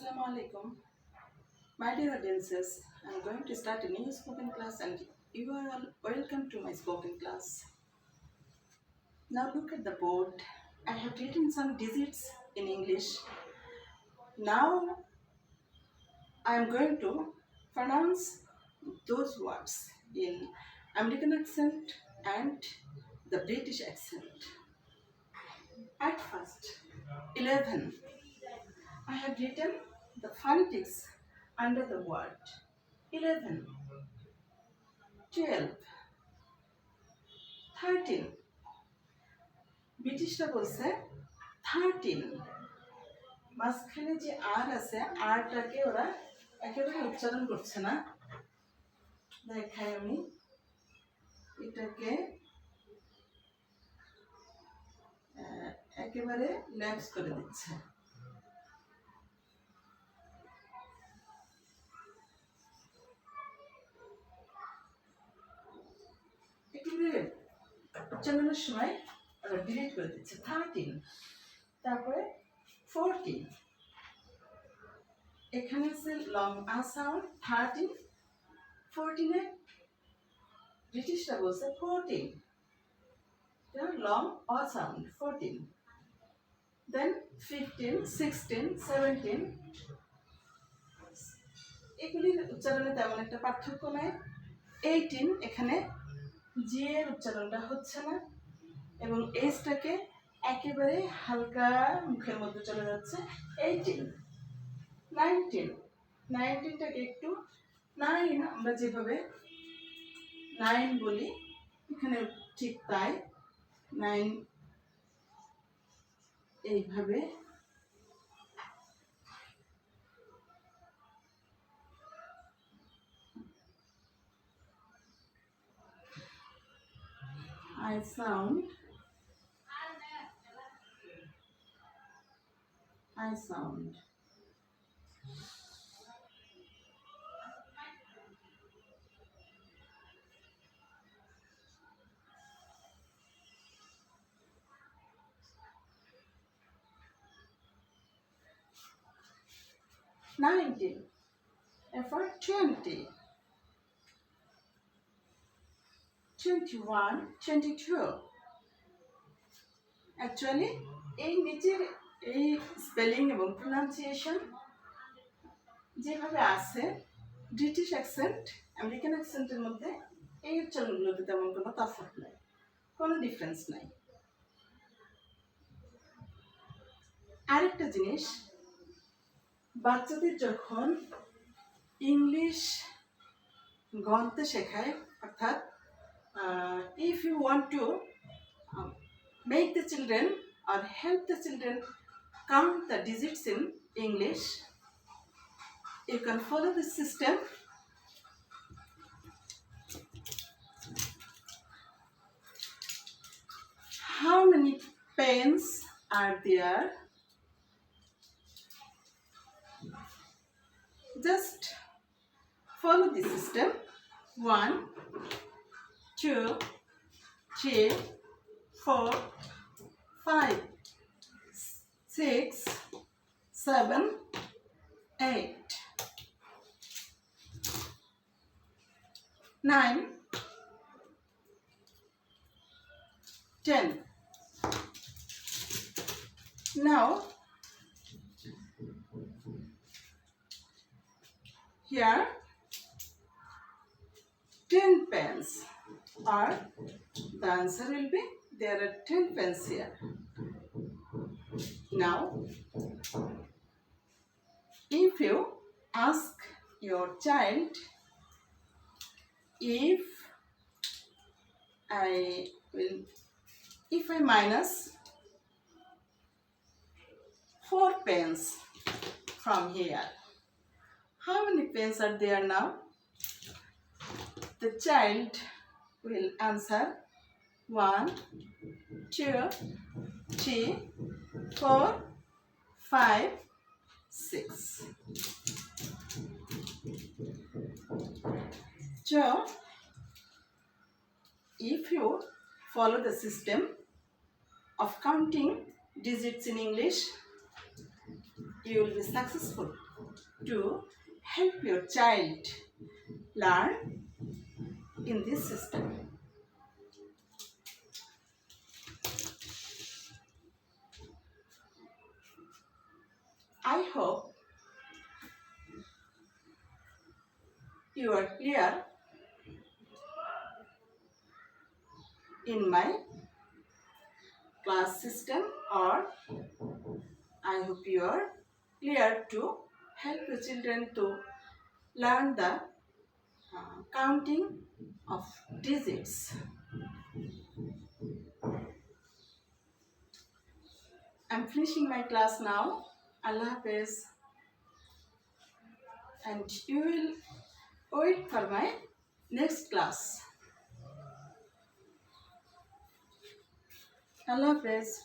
Assalamu alaikum. My dear audiences, I am going to start a new spoken class and you are all welcome to my spoken class. Now look at the board. I have written some digits in English. Now I am going to pronounce those words in American accent and the British accent. At first, 11. I have written the phonetics under the word 11, 12, 13. ব্রিটিশরা বলছে 13, মাঝখানে যে আর আছে আরটাকে ওরা একেবারে উচ্চারণ করছে না। দেখাই আমি এটাকে একেবারে ল্যাপস করে দিচ্ছে। একেবারে উচ্চারণের সময় ওরা ডিলিট করে দিচ্ছে। 13, তারপরে 14, এখানে আছে লং আ সাউন্ড 13, 14 এ ব্রিটিশরা বলছে 14, লং অ সাউন্ড 14, দেন 15, 16, 17 এগুলির উচ্চারণে তেমন একটা পার্থক্য নাই। 18 এখানে জি এর উচ্চারণটা হচ্ছে না এবং এসটাকে একেবারে হালকা মুখের মধ্যে চলে যাচ্ছে। 18, 19, 19টাকে একটু 9 আমরা যেভাবে 9 বলি এখানে ঠিক তাই 9 এইভাবে। I sound 19, for 20, 21, 22. অ্যাকচুয়ালি এই নিচের এই স্পেলিং এবং প্রোনাউন্সিয়েশন যেভাবে আছে ব্রিটিশ অ্যাকসেন্ট আমেরিকান অ্যাকসেন্টের মধ্যে এই উচ্চারণগুলোতে তেমন কোনো তফাৎ নাই, কোনো ডিফারেন্স নাই। আরেকটা জিনিস, বাচ্চাদের যখন ইংলিশ গণতে শেখায়, অর্থাৎ if you want to make the children or help the children count the digits in English, you can follow this system. How many pens are there? Just follow the system. 1, 2, 3, 4, 5, 6, 7, 8, 9, 10. Now here 10 pens, or the answer will be there are 10 pens here. Now if you ask your child, if I minus 4 pens from here, how many pens are there now? The child will answer 1, 2, 3, 4, 5, 6. So if you follow the system of counting digits in English, you will be successful. to help your child learn in this system. I hope you are clear in my class system, or I hope you are clear to help the children to learn the counting of digits. I'm finishing my class now. Allah Hafiz. And you will wait for my next class. Allah Hafiz.